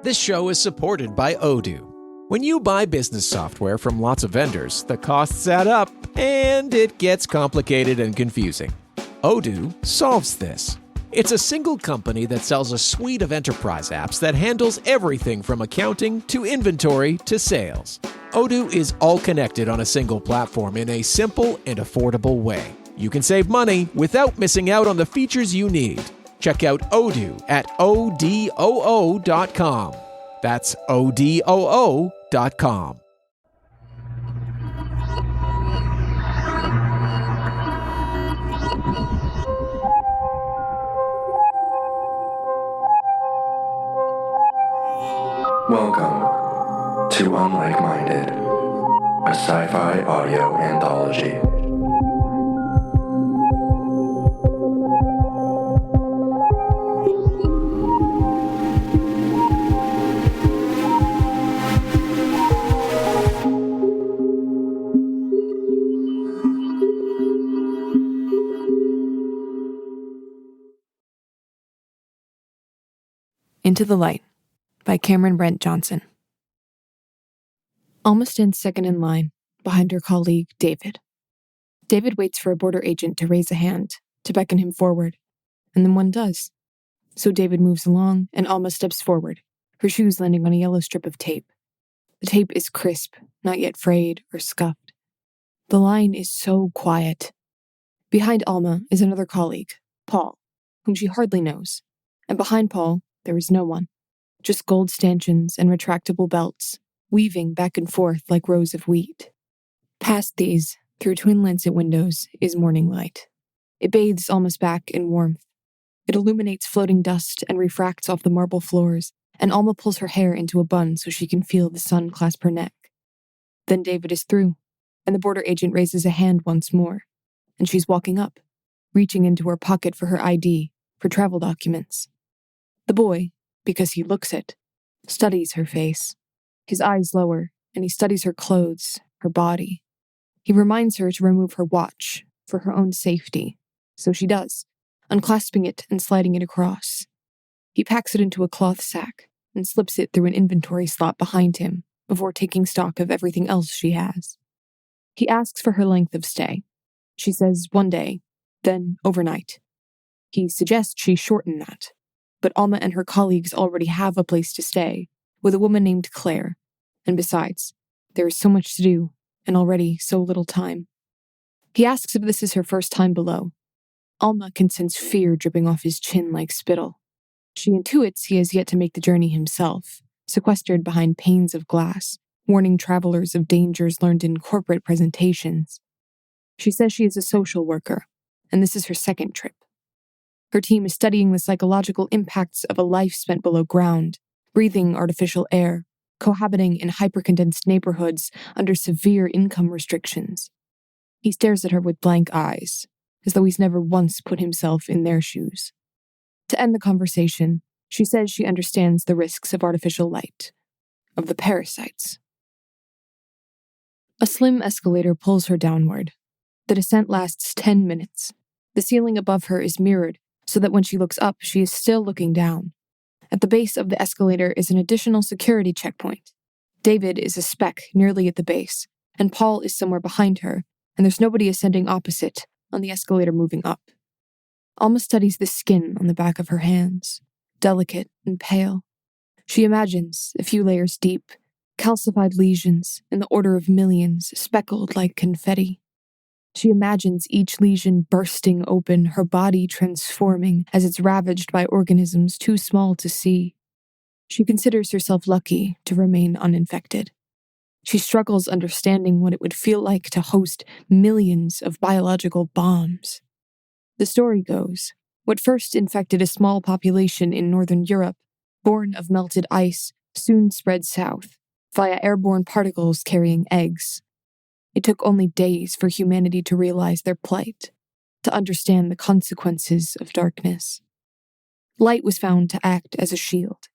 This show is supported by Odoo. When you buy business software from lots of vendors, the costs add up and it gets complicated and confusing. Odoo solves this. It's a single company that sells a suite of enterprise apps that handles everything from accounting to inventory to sales. Odoo is all connected on a single platform in a simple and affordable way. You can save money without missing out on the features you need. Check out Odoo at odoo.com. That's odoo.com. Welcome to Unlike-Minded, a sci-fi audio anthology. Into the Light by Cameron Brent Johnson. Alma stands second in line, behind her colleague, David. David waits for a border agent to raise a hand, to beckon him forward, and then one does. So David moves along, and Alma steps forward, her shoes landing on a yellow strip of tape. The tape is crisp, not yet frayed or scuffed. The line is so quiet. Behind Alma is another colleague, Paul, whom she hardly knows, and behind Paul, there is no one. Just gold stanchions and retractable belts, weaving back and forth like rows of wheat. Past these, through twin lancet windows, is morning light. It bathes Alma's back in warmth. It illuminates floating dust and refracts off the marble floors, and Alma pulls her hair into a bun so she can feel the sun clasp her neck. Then David is through, and the border agent raises a hand once more, and she's walking up, reaching into her pocket for her ID, for travel documents. The boy, because he looks it, studies her face. His eyes lower, and he studies her clothes, her body. He reminds her to remove her watch, for her own safety. So she does, unclasping it and sliding it across. He packs it into a cloth sack and slips it through an inventory slot behind him before taking stock of everything else she has. He asks for her length of stay. She says 1 day, then overnight. He suggests she shorten that. But Alma and her colleagues already have a place to stay, with a woman named Claire. And besides, there is so much to do, and already so little time. He asks if this is her first time below. Alma can sense fear dripping off his chin like spittle. She intuits he has yet to make the journey himself, sequestered behind panes of glass, warning travelers of dangers learned in corporate presentations. She says she is a social worker, and this is her second trip. Her team is studying the psychological impacts of a life spent below ground, breathing artificial air, cohabiting in hypercondensed neighborhoods under severe income restrictions. He stares at her with blank eyes, as though he's never once put himself in their shoes. To end the conversation, she says she understands the risks of artificial light, of the parasites. A slim escalator pulls her downward. The descent lasts 10 minutes. The ceiling above her is mirrored, so that when she looks up, she is still looking down. At the base of the escalator is an additional security checkpoint. David is a speck nearly at the base, and Paul is somewhere behind her, and there's nobody ascending opposite, on the escalator moving up. Alma studies the skin on the back of her hands, delicate and pale. She imagines, a few layers deep, calcified lesions in the order of millions, speckled like confetti. She imagines each lesion bursting open, her body transforming as it's ravaged by organisms too small to see. She considers herself lucky to remain uninfected. She struggles understanding what it would feel like to host millions of biological bombs. The story goes, what first infected a small population in Northern Europe, born of melted ice, soon spread south, via airborne particles carrying eggs. It took only days for humanity to realize their plight, to understand the consequences of darkness. Light was found to act as a shield,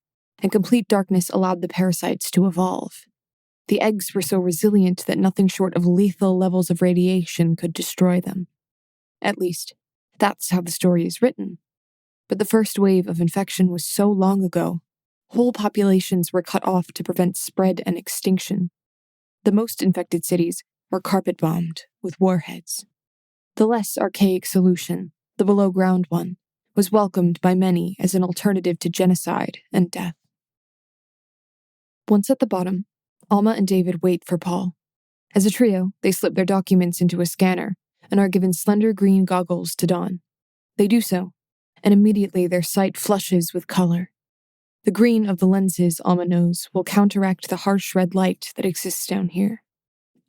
and complete darkness allowed the parasites to evolve. The eggs were so resilient that nothing short of lethal levels of radiation could destroy them. At least, that's how the story is written. But the first wave of infection was so long ago, Whole populations were cut off to prevent spread and extinction. The most infected cities were carpet-bombed with warheads. The less archaic solution, the below-ground one, was welcomed by many as an alternative to genocide and death. Once at the bottom, Alma and David wait for Paul. As a trio, they slip their documents into a scanner and are given slender green goggles to don. They do so, and immediately their sight flushes with color. The green of the lenses, Alma knows, will counteract the harsh red light that exists down here.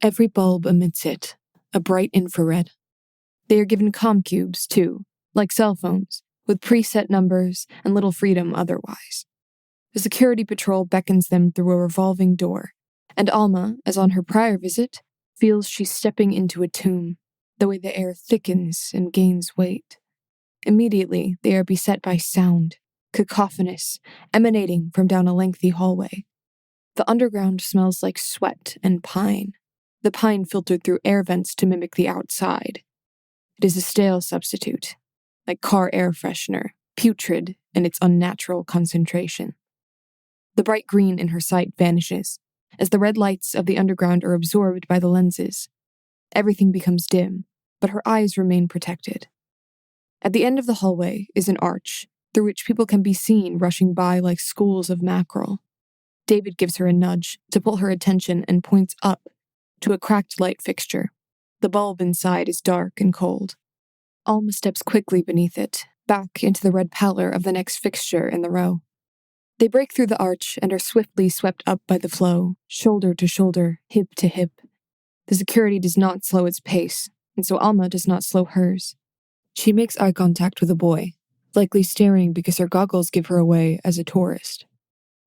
Every bulb emits it, a bright infrared. They are given comm cubes, too, like cell phones, with preset numbers and little freedom otherwise. The security patrol beckons them through a revolving door, and Alma, as on her prior visit, feels she's stepping into a tomb, the way the air thickens and gains weight. Immediately, they are beset by sound, cacophonous, emanating from down a lengthy hallway. The underground smells like sweat and pine, the pine filtered through air vents to mimic the outside. It is a stale substitute, like car air freshener, putrid in its unnatural concentration. The bright green in her sight vanishes, as the red lights of the underground are absorbed by the lenses. Everything becomes dim, but her eyes remain protected. At the end of the hallway is an arch, through which people can be seen rushing by like schools of mackerel. David gives her a nudge to pull her attention and points up to a cracked light fixture. The bulb inside is dark and cold. Alma steps quickly beneath it, back into the red pallor of the next fixture in the row. They break through the arch and are swiftly swept up by the flow, shoulder to shoulder, hip to hip. The security does not slow its pace, and so Alma does not slow hers. She makes eye contact with a boy, likely staring because her goggles give her away as a tourist.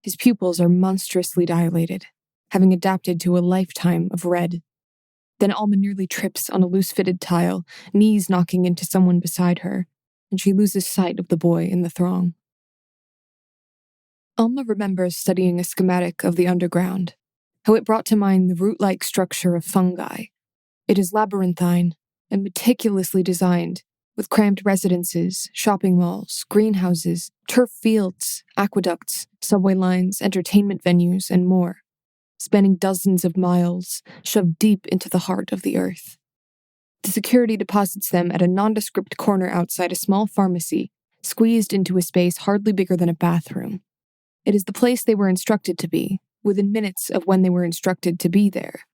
His pupils are monstrously dilated, having adapted to a lifetime of red. Then Alma nearly trips on a loose-fitted tile, knees knocking into someone beside her, and she loses sight of the boy in the throng. Alma remembers studying a schematic of the underground, how it brought to mind the root-like structure of fungi. It is labyrinthine and meticulously designed, with cramped residences, shopping malls, greenhouses, turf fields, aqueducts, subway lines, entertainment venues, and more, spanning dozens of miles, shoved deep into the heart of the earth. The security deposits them at a nondescript corner outside a small pharmacy, squeezed into a space hardly bigger than a bathroom. It is the place they were instructed to be, within minutes of when they were instructed to be there.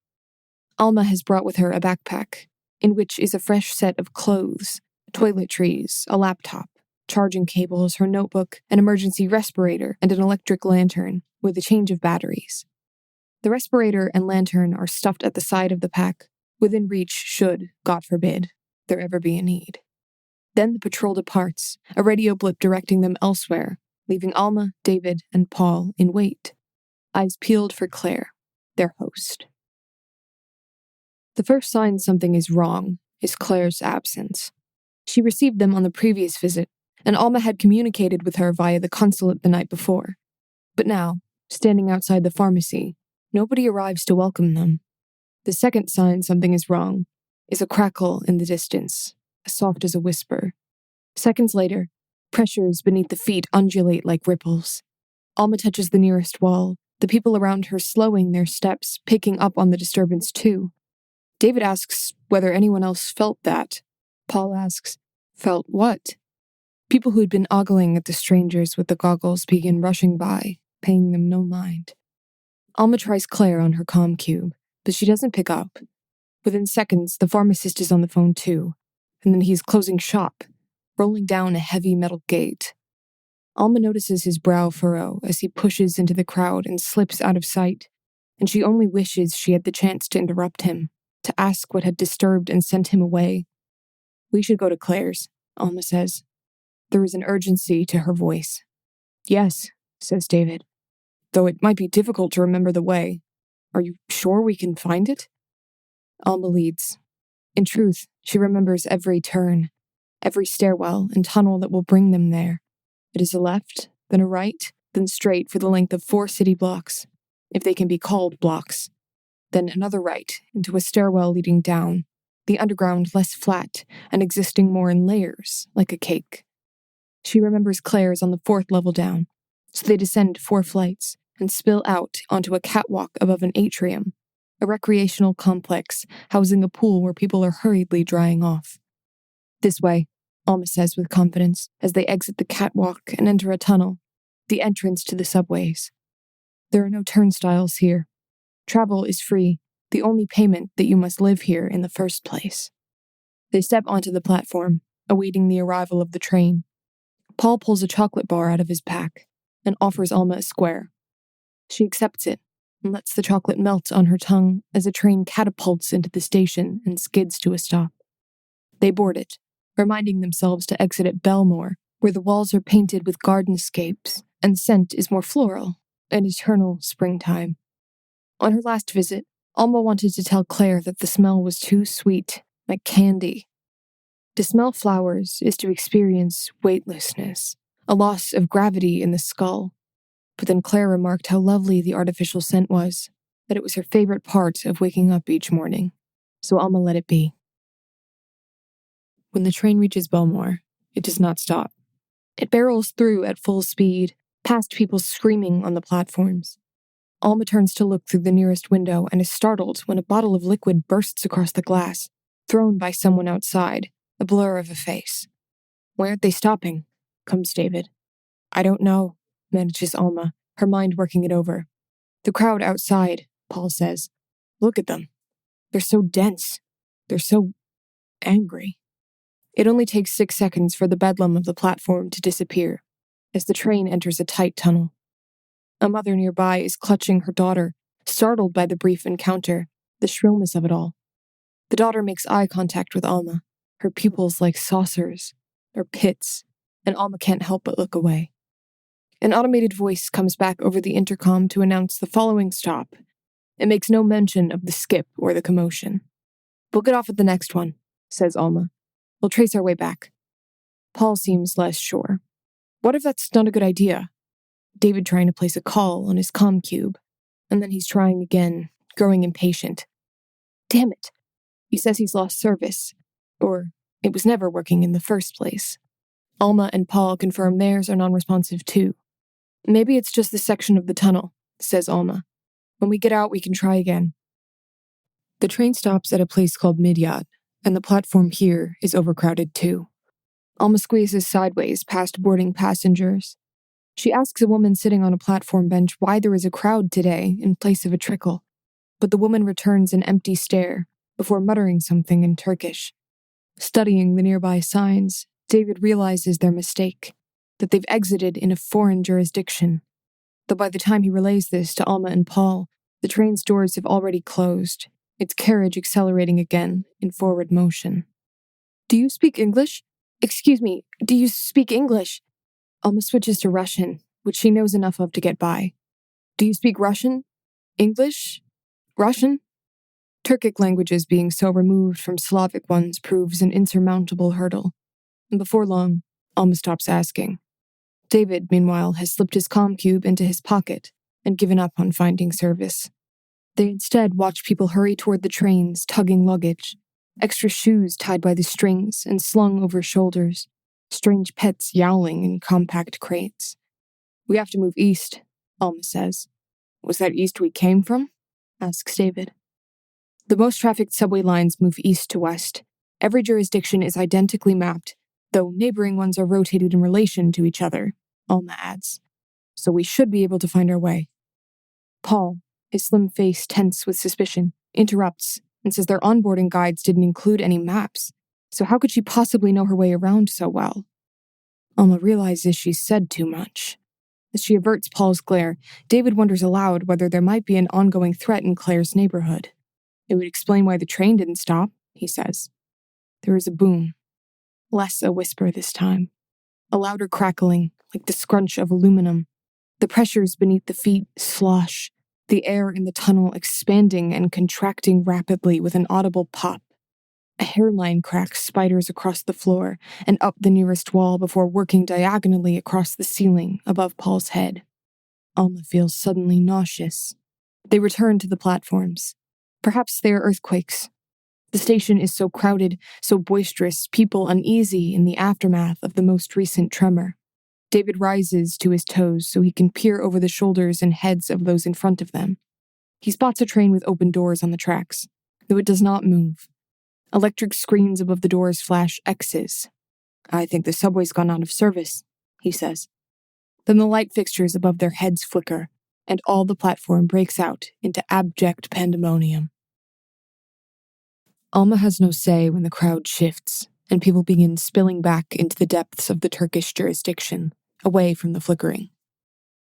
Alma has brought with her a backpack, in which is a fresh set of clothes, toiletries, a laptop, charging cables, her notebook, an emergency respirator, and an electric lantern, with a change of batteries. The respirator and lantern are stuffed at the side of the pack, within reach should, God forbid, there ever be a need. Then the patrol departs, a radio blip directing them elsewhere, leaving Alma, David, and Paul in wait, eyes peeled for Claire, their host. The first sign something is wrong is Claire's absence. She received them on the previous visit, and Alma had communicated with her via the consulate the night before. But now, standing outside the pharmacy, nobody arrives to welcome them. The second sign something is wrong is a crackle in the distance, as soft as a whisper. Seconds later, pressures beneath the feet undulate like ripples. Alma touches the nearest wall, the people around her slowing their steps, picking up on the disturbance too. David asks whether anyone else felt that. Paul asks, felt what? People who had been ogling at the strangers with the goggles begin rushing by, paying them no mind. Alma tries Claire on her comm cube, but she doesn't pick up. Within seconds, the pharmacist is on the phone too, and then he's closing shop, rolling down a heavy metal gate. Alma notices his brow furrow as he pushes into the crowd and slips out of sight, and she only wishes she had the chance to interrupt him, to ask what had disturbed and sent him away. We should go to Claire's, Alma says. There is an urgency to her voice. Yes, says David, though it might be difficult to remember the way. Are you sure we can find it? Alma leads. In truth, she remembers every turn, every stairwell and tunnel that will bring them there. It is a left, then a right, then straight for the length of 4 city blocks, if they can be called blocks. Then another right, into a stairwell leading down, the underground less flat and existing more in layers, like a cake. She remembers Claire's on the 4th level down, So they descend 4 flights and spill out onto a catwalk above an atrium, a recreational complex housing a pool where people are hurriedly drying off. This way, Alma says with confidence as they exit the catwalk and enter a tunnel, the entrance to the subways. There are no turnstiles here. Travel is free, the only payment that you must live here in the first place. They step onto the platform, awaiting the arrival of the train. Paul pulls a chocolate bar out of his pack and offers Alma a square. She accepts it and lets the chocolate melt on her tongue as the train catapults into the station and skids to a stop. They board it, reminding themselves to exit at Belmore, where the walls are painted with gardenscapes and the scent is more floral, an eternal springtime. On her last visit, Alma wanted to tell Claire that the smell was too sweet, like candy. To smell flowers is to experience weightlessness, a loss of gravity in the skull. But then Claire remarked how lovely the artificial scent was, that it was her favorite part of waking up each morning. So Alma let it be. When the train reaches Belmore, it does not stop. It barrels through at full speed, past people screaming on the platforms. Alma turns to look through the nearest window and is startled when a bottle of liquid bursts across the glass, thrown by someone outside, a blur of a face. "Why aren't they stopping?" comes David. "I don't know," manages Alma, her mind working it over. "The crowd outside," Paul says. "Look at them. They're so dense. They're so angry." It only takes 6 seconds for the bedlam of the platform to disappear, as the train enters a tight tunnel. A mother nearby is clutching her daughter, startled by the brief encounter, the shrillness of it all. The daughter makes eye contact with Alma, her pupils like saucers, or pits, and Alma can't help but look away. An automated voice comes back over the intercom to announce the following stop. It makes no mention of the skip or the commotion. "We'll get off at the next one," says Alma. "We'll trace our way back." Paul seems less sure. What if that's not a good idea? David trying to place a call on his comm cube, and then he's trying again, growing impatient. Damn it. He says he's lost service, or it was never working in the first place. Alma and Paul confirm theirs are non-responsive too. "Maybe it's just this section of the tunnel," says Alma. "When we get out, we can try again." The train stops at a place called Midyat, and the platform here is overcrowded too. Alma squeezes sideways past boarding passengers. She asks a woman sitting on a platform bench why there is a crowd today in place of a trickle, but the woman returns an empty stare before muttering something in Turkish. Studying the nearby signs, David realizes their mistake, that they've exited in a foreign jurisdiction. Though by the time he relays this to Alma and Paul, the train's doors have already closed, its carriage accelerating again in forward motion. "Do you speak English? Excuse me, do you speak English?" Alma switches to Russian, which she knows enough of to get by. "Do you speak Russian? English? Russian?" Turkic languages being so removed from Slavic ones proves an insurmountable hurdle. And before long, Alma stops asking. David, meanwhile, has slipped his comm cube into his pocket and given up on finding service. They instead watch people hurry toward the trains, tugging luggage, extra shoes tied by the strings and slung over shoulders, strange pets yowling in compact crates. "We have to move east," Alma says. "Was that east we came from?" asks David. The most trafficked subway lines move east to west. Every jurisdiction is identically mapped, though neighboring ones are rotated in relation to each other, Alma adds. "So we should be able to find our way." Paul, his slim face tense with suspicion, interrupts and says their onboarding guides didn't include any maps, so how could she possibly know her way around so well? Alma realizes she's said too much. As she averts Paul's glare, David wonders aloud whether there might be an ongoing threat in Claire's neighborhood. It would explain why the train didn't stop, he says. There is a boom. Less a whisper this time. A louder crackling, like the scrunch of aluminum. The pressures beneath the feet slosh, the air in the tunnel expanding and contracting rapidly with an audible pop. A hairline crack spiders across the floor and up the nearest wall before working diagonally across the ceiling above Paul's head. Alma feels suddenly nauseous. They return to the platforms. Perhaps they are earthquakes. The station is so crowded, so boisterous, people uneasy in the aftermath of the most recent tremor. David rises to his toes so he can peer over the shoulders and heads of those in front of them. He spots a train with open doors on the tracks, though it does not move. Electric screens above the doors flash X's. "I think the subway's gone out of service," he says. Then the light fixtures above their heads flicker, and all the platform breaks out into abject pandemonium. Alma has no say when the crowd shifts, and people begin spilling back into the depths of the Turkish jurisdiction, away from the flickering.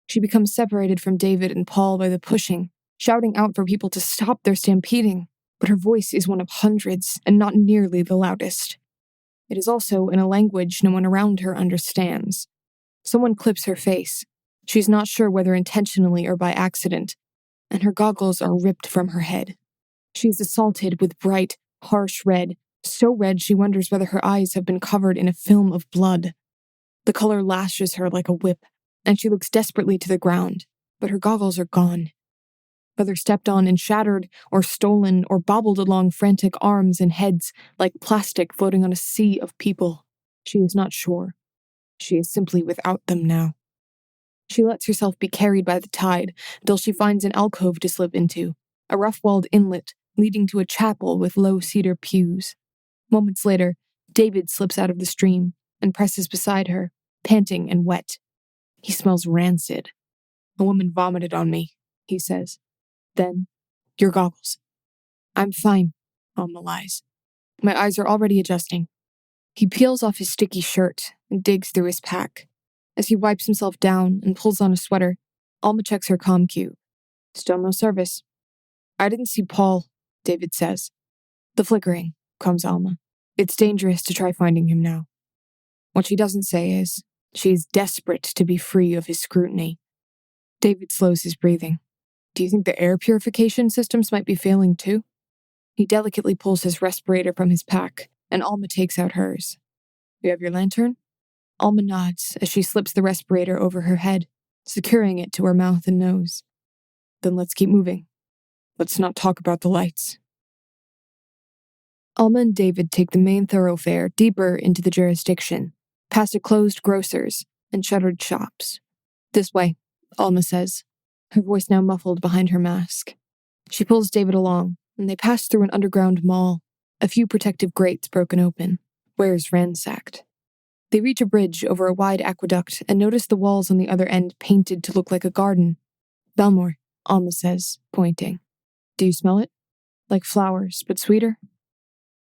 She becomes separated from David and Paul by the pushing, shouting out for people to stop their stampeding, but her voice is one of hundreds and not nearly the loudest. It is also in a language no one around her understands. Someone clips her face. She's not sure whether intentionally or by accident, and her goggles are ripped from her head. She is assaulted with bright, harsh red, so red she wonders whether her eyes have been covered in a film of blood. The color lashes her like a whip, and she looks desperately to the ground, but her goggles are gone. Whether stepped on and shattered, or stolen, or bobbled along frantic arms and heads like plastic floating on a sea of people, she is not sure. She is simply without them now. She lets herself be carried by the tide till she finds an alcove to slip into, a rough-walled inlet leading to a chapel with low cedar pews. Moments later, David slips out of the stream and presses beside her, panting and wet. He smells rancid. "A woman vomited on me," he says. Then, "Your goggles." "I'm fine," Alma lies. "My eyes are already adjusting." He peels off his sticky shirt and digs through his pack. As he wipes himself down and pulls on a sweater, Alma checks her comm cube. Still no service. "I didn't see Paul," David says. "The flickering," comes Alma. "It's dangerous to try finding him now." What she doesn't say is, she is desperate to be free of his scrutiny. David slows his breathing. "Do you think the air purification systems might be failing too?" He delicately pulls his respirator from his pack, and Alma takes out hers. "You have your lantern?" Alma nods as she slips the respirator over her head, securing it to her mouth and nose. "Then let's keep moving. Let's not talk about the lights." Alma and David take the main thoroughfare deeper into the jurisdiction, past a closed grocer's and shuttered shops. "This way," Alma says, her voice now muffled behind her mask. She pulls David along, and they pass through an underground mall, a few protective grates broken open, wares ransacked. They reach a bridge over a wide aqueduct and notice the walls on the other end painted to look like a garden. "Belmore," Alma says, pointing. "Do you smell it? Like flowers, but sweeter?"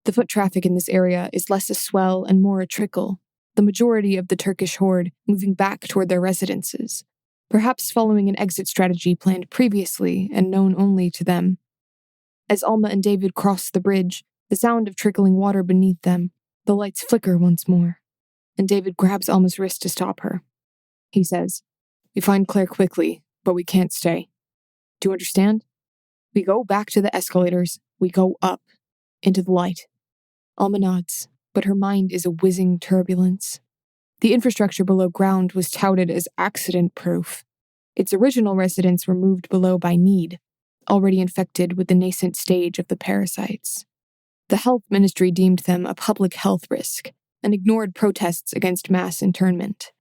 The foot traffic in this area is less a swell and more a trickle, the majority of the Turkish horde moving back toward their residences, perhaps following an exit strategy planned previously and known only to them. As Alma and David cross the bridge, the sound of trickling water beneath them, the lights flicker once more, and David grabs Alma's wrist to stop her. He says, "We find Claire quickly, but we can't stay. Do you understand? We go back to the escalators, we go up, into the light." Alma nods, but her mind is a whizzing turbulence. The infrastructure below ground was touted as accident-proof. Its original residents were moved below by need, already infected with the nascent stage of the parasites. The health ministry deemed them a public health risk and ignored protests against mass internment.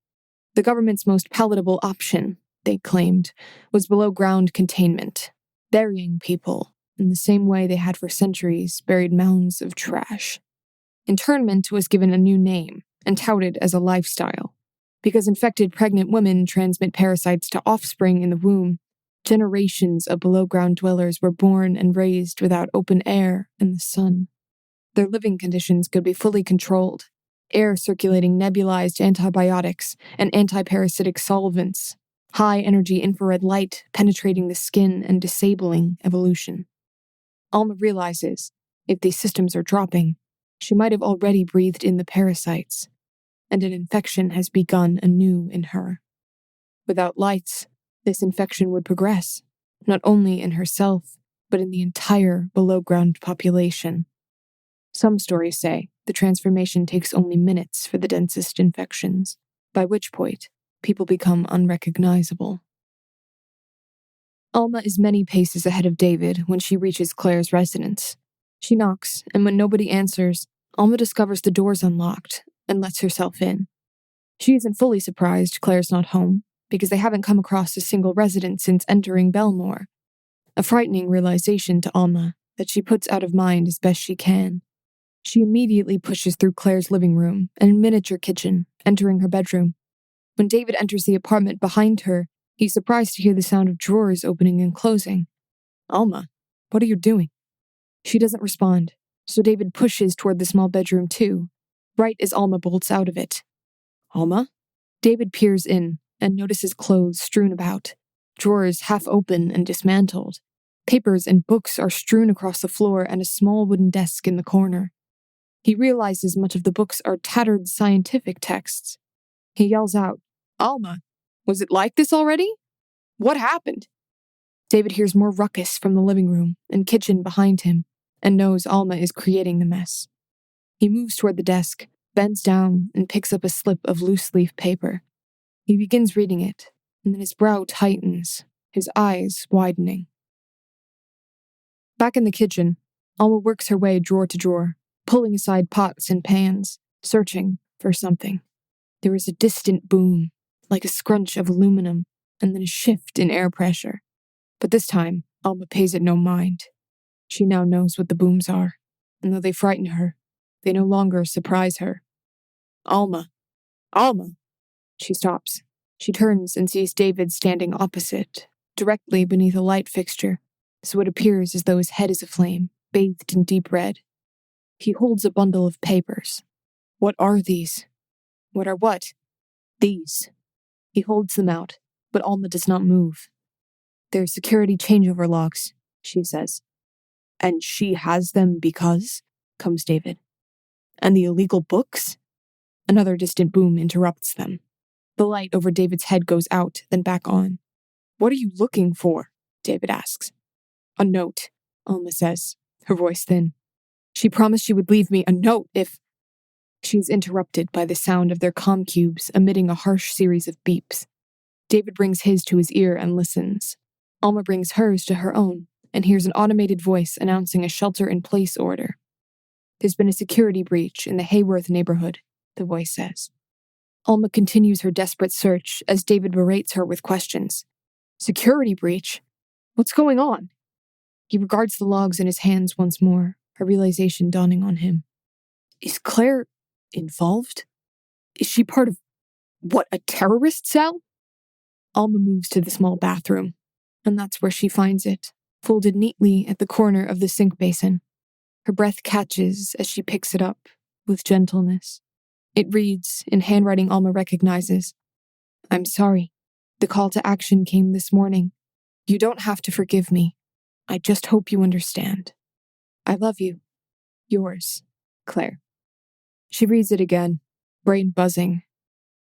The government's most palatable option, they claimed, was below-ground containment, burying people in the same way they had for centuries buried mounds of trash. Internment was given a new name and touted as a lifestyle. Because infected pregnant women transmit parasites to offspring in the womb, generations of below-ground dwellers were born and raised without open air and the sun. Their living conditions could be fully controlled, air circulating nebulized antibiotics and antiparasitic solvents, high-energy infrared light penetrating the skin and disabling evolution. Alma realizes, if these systems are dropping, she might have already breathed in the parasites, and an infection has begun anew in her. Without lights, this infection would progress, not only in herself, but in the entire below-ground population. Some stories say the transformation takes only minutes for the densest infections, by which point people become unrecognizable. Alma is many paces ahead of David when she reaches Claire's residence. She knocks, and when nobody answers, Alma discovers the door's unlocked and lets herself in. She isn't fully surprised Claire's not home, because they haven't come across a single resident since entering Belmore. A frightening realization to Alma that she puts out of mind as best she can. She immediately pushes through Claire's living room and miniature kitchen, entering her bedroom. When David enters the apartment behind her, he's surprised to hear the sound of drawers opening and closing. Alma, what are you doing? She doesn't respond, so David pushes toward the small bedroom too, right as Alma bolts out of it. Alma? David peers in and notices clothes strewn about, drawers half open and dismantled. Papers and books are strewn across the floor and a small wooden desk in the corner. He realizes much of the books are tattered scientific texts. He yells out, Alma, was it like this already? What happened? David hears more ruckus from the living room and kitchen behind him and knows Alma is creating the mess. He moves toward the desk, bends down, and picks up a slip of loose-leaf paper. He begins reading it, and then his brow tightens, his eyes widening. Back in the kitchen, Alma works her way drawer to drawer, pulling aside pots and pans, searching for something. There is a distant boom, like a scrunch of aluminum, and then a shift in air pressure. But this time, Alma pays it no mind. She now knows what the booms are, and though they frighten her, they no longer surprise her. Alma! Alma! She stops. She turns and sees David standing opposite, directly beneath a light fixture, so it appears as though his head is aflame, bathed in deep red. He holds a bundle of papers. What are these? What are what? These. He holds them out, but Alma does not move. They're security changeover logs, she says. And she has them because, comes David. And the illegal books? Another distant boom interrupts them. The light over David's head goes out, then back on. What are you looking for? David asks. A note, Alma says, her voice thin. She promised she would leave me a note if... She is interrupted by the sound of their comm cubes emitting a harsh series of beeps. David brings his to his ear and listens. Alma brings hers to her own and hears an automated voice announcing a shelter-in-place order. There's been a security breach in the Hayworth neighborhood, the voice says. Alma continues her desperate search as David berates her with questions. Security breach? What's going on? He regards the logs in his hands once more, a realization dawning on him. Is Claire involved? Is she part of, a terrorist cell? Alma moves to the small bathroom, and that's where she finds it, folded neatly at the corner of the sink basin. Her breath catches as she picks it up, with gentleness. It reads, in handwriting Alma recognizes, I'm sorry. The call to action came this morning. You don't have to forgive me. I just hope you understand. I love you. Yours, Claire. She reads it again, brain buzzing.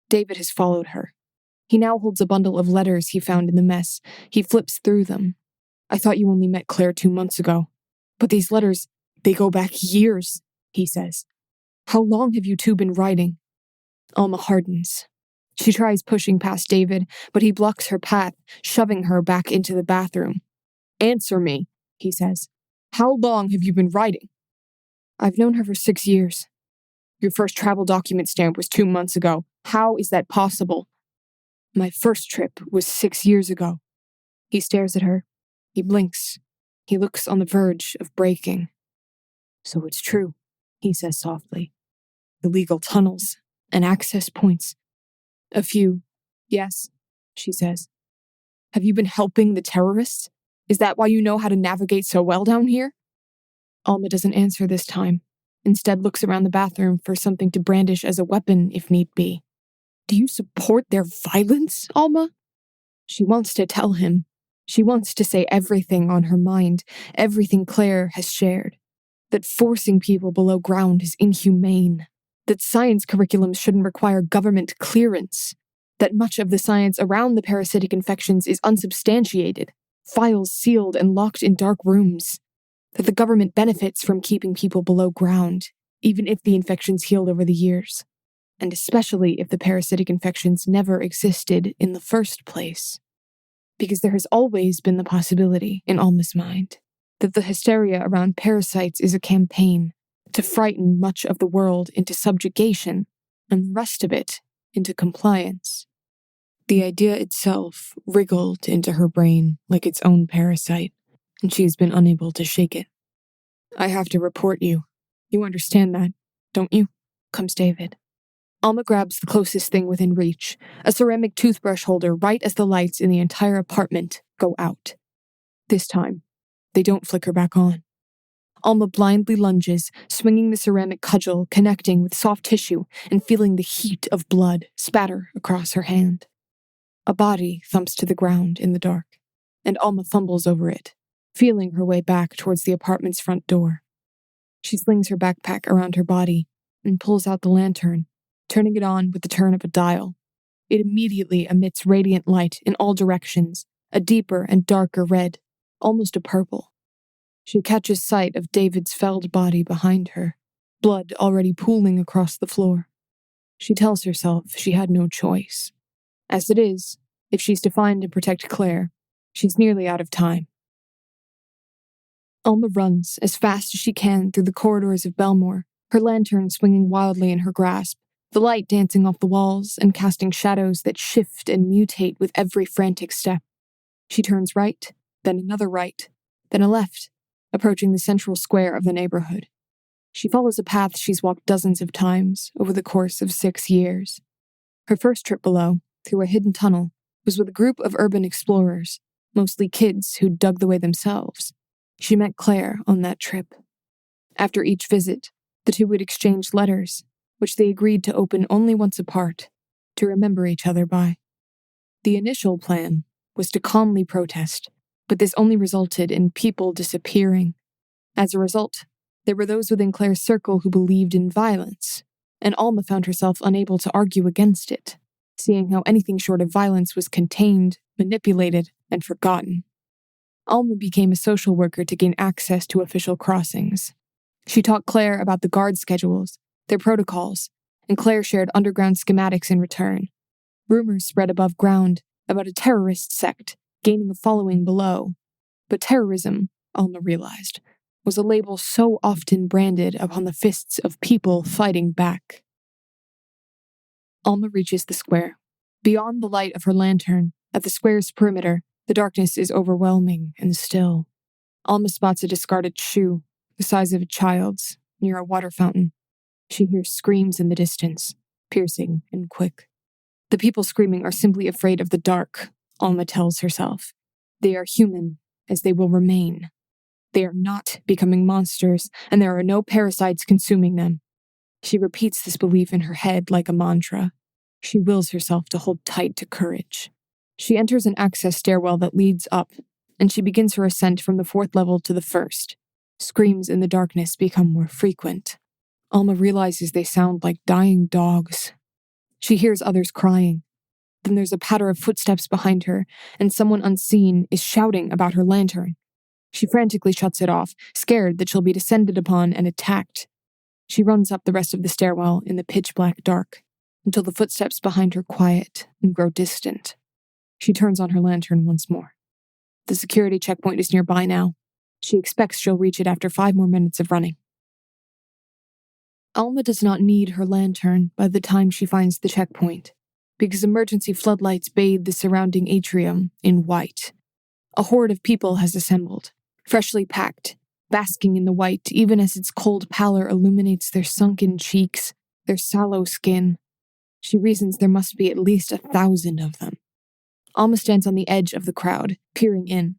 David has followed her. He now holds a bundle of letters he found in the mess. He flips through them. I thought you only met Claire 2 months ago. But these letters, they go back years, he says. How long have you two been writing? Alma hardens. She tries pushing past David, but he blocks her path, shoving her back into the bathroom. Answer me, he says. How long have you been writing? I've known her for 6 years. Your first travel document stamp was 2 months ago. How is that possible? My first trip was 6 years ago. He stares at her. He blinks. He looks on the verge of breaking. So it's true, he says softly. Illegal tunnels and access points. A few. Yes, she says. Have you been helping the terrorists? Is that why you know how to navigate so well down here? Alma doesn't answer this time. Instead looks around the bathroom for something to brandish as a weapon if need be. Do you support their violence, Alma? She wants to tell him. She wants to say everything on her mind, everything Claire has shared. That forcing people below ground is inhumane. That science curriculums shouldn't require government clearance. That much of the science around the parasitic infections is unsubstantiated, files sealed and locked in dark rooms. That the government benefits from keeping people below ground, even if the infections healed over the years. And especially if the parasitic infections never existed in the first place. Because there has always been the possibility, in Alma's mind, that the hysteria around parasites is a campaign to frighten much of the world into subjugation, and the rest of it into compliance. The idea itself wriggled into her brain like its own parasite, and she has been unable to shake it. I have to report you. You understand that, don't you? Comes David. Alma grabs the closest thing within reach, a ceramic toothbrush holder, right as the lights in the entire apartment go out. This time, they don't flicker back on. Alma blindly lunges, swinging the ceramic cudgel, connecting with soft tissue and feeling the heat of blood spatter across her hand. A body thumps to the ground in the dark, and Alma fumbles over it, feeling her way back towards the apartment's front door. She slings her backpack around her body and pulls out the lantern, turning it on with the turn of a dial. It immediately emits radiant light in all directions, a deeper and darker red, almost a purple. She catches sight of David's felled body behind her, blood already pooling across the floor. She tells herself she had no choice. As it is, if she's to find and protect Claire, she's nearly out of time. Alma runs as fast as she can through the corridors of Belmore, her lantern swinging wildly in her grasp, the light dancing off the walls and casting shadows that shift and mutate with every frantic step. She turns right, then another right, then a left, approaching the central square of the neighborhood. She follows a path she's walked dozens of times over the course of 6 years. Her first trip below, through a hidden tunnel, was with a group of urban explorers, mostly kids who'd dug the way themselves. She met Claire on that trip. After each visit, the two would exchange letters, which they agreed to open only once apart, to remember each other by. The initial plan was to calmly protest, but this only resulted in people disappearing. As a result, there were those within Claire's circle who believed in violence, and Alma found herself unable to argue against it, seeing how anything short of violence was contained, manipulated, and forgotten. Alma became a social worker to gain access to official crossings. She taught Claire about the guard schedules, their protocols, and Claire shared underground schematics in return. Rumors spread above ground about a terrorist sect gaining a following below. But terrorism, Alma realized, was a label so often branded upon the fists of people fighting back. Alma reaches the square. Beyond the light of her lantern, at the square's perimeter, the darkness is overwhelming and still. Alma spots a discarded shoe, the size of a child's, near a water fountain. She hears screams in the distance, piercing and quick. The people screaming are simply afraid of the dark, Alma tells herself. They are human, as they will remain. They are not becoming monsters, and there are no parasites consuming them. She repeats this belief in her head like a mantra. She wills herself to hold tight to courage. She enters an access stairwell that leads up, and she begins her ascent from the 4th level to the 1st. Screams in the darkness become more frequent. Alma realizes they sound like dying dogs. She hears others crying. Then there's a patter of footsteps behind her, and someone unseen is shouting about her lantern. She frantically shuts it off, scared that she'll be descended upon and attacked. She runs up the rest of the stairwell in the pitch-black dark, until the footsteps behind her quiet and grow distant. She turns on her lantern once more. The security checkpoint is nearby now. She expects she'll reach it after 5 more minutes of running. Alma does not need her lantern by the time she finds the checkpoint, because emergency floodlights bathe the surrounding atrium in white. A horde of people has assembled, freshly packed, basking in the white even as its cold pallor illuminates their sunken cheeks, their sallow skin. She reasons there must be at least 1,000 of them. Alma stands on the edge of the crowd, peering in.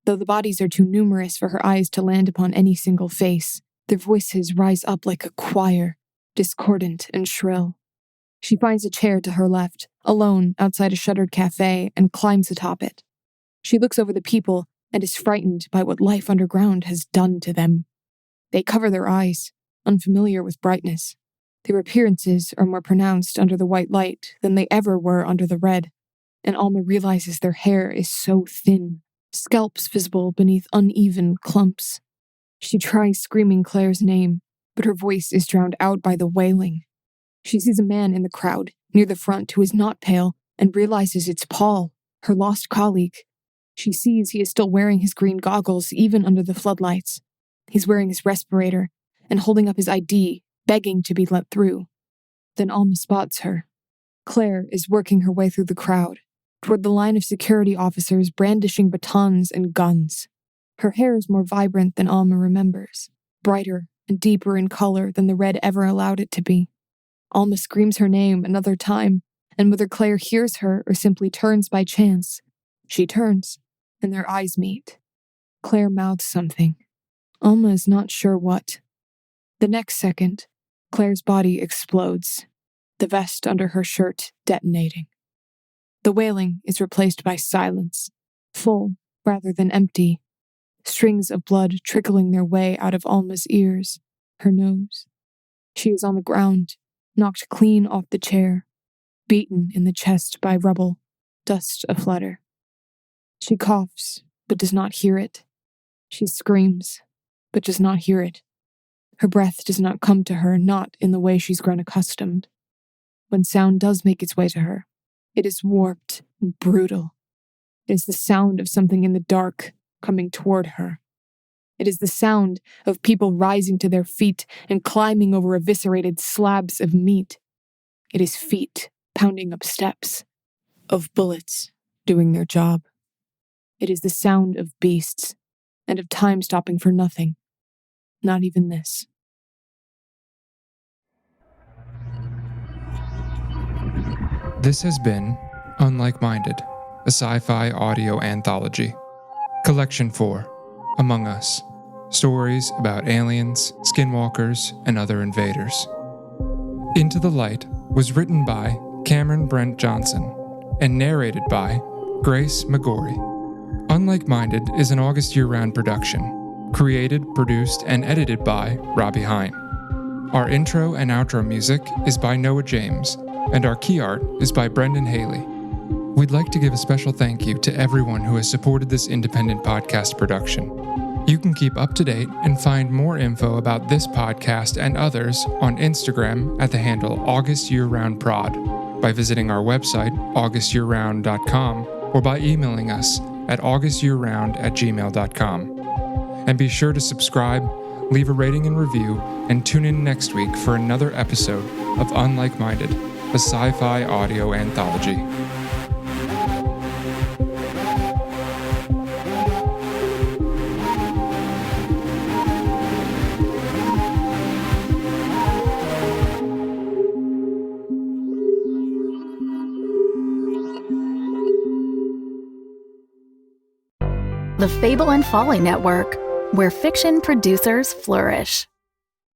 Though the bodies are too numerous for her eyes to land upon any single face, their voices rise up like a choir, discordant and shrill. She finds a chair to her left, alone outside a shuttered cafe, and climbs atop it. She looks over the people and is frightened by what life underground has done to them. They cover their eyes, unfamiliar with brightness. Their appearances are more pronounced under the white light than they ever were under the red, and Alma realizes their hair is so thin, scalps visible beneath uneven clumps. She tries screaming Claire's name, but her voice is drowned out by the wailing. She sees a man in the crowd, near the front, who is not pale, and realizes it's Paul, her lost colleague. She sees he is still wearing his green goggles, even under the floodlights. He's wearing his respirator, and holding up his ID, begging to be let through. Then Alma spots her. Claire is working her way through the crowd, toward the line of security officers brandishing batons and guns. Her hair is more vibrant than Alma remembers, brighter and deeper in color than the red ever allowed it to be. Alma screams her name another time, and whether Claire hears her or simply turns by chance, she turns, and their eyes meet. Claire mouths something. Alma is not sure what. The next second, Claire's body explodes, the vest under her shirt detonating. The wailing is replaced by silence, full rather than empty, strings of blood trickling their way out of Alma's ears, her nose. She is on the ground, knocked clean off the chair, beaten in the chest by rubble, dust aflutter. She coughs, but does not hear it. She screams, but does not hear it. Her breath does not come to her, not in the way she's grown accustomed. When sound does make its way to her, it is warped and brutal. It is the sound of something in the dark coming toward her. It is the sound of people rising to their feet and climbing over eviscerated slabs of meat. It is feet pounding up steps, of bullets doing their job. It is the sound of beasts, and of time stopping for nothing. Not even this. This has been Unlike Minded, a sci-fi audio anthology. Collection 4, Among Us. Stories about aliens, skinwalkers, and other invaders. Into the Light was written by Cameron Brent Johnson and narrated by Grace McGory. Unlike Minded is an August year-round production, created, produced, and edited by Robbie Hyne. Our intro and outro music is by Noah James, and our key art is by Brendan Haley. We'd like to give a special thank you to everyone who has supported this independent podcast production. You can keep up to date and find more info about this podcast and others on Instagram at the handle AugustYearRoundProd, by visiting our website, augustyearround.com, or by emailing us at augustyearround@gmail.com. And be sure to subscribe, leave a rating and review, and tune in next week for another episode of Unlike Minded, a sci-fi audio anthology. The Fable and Folly Network, where fiction producers flourish.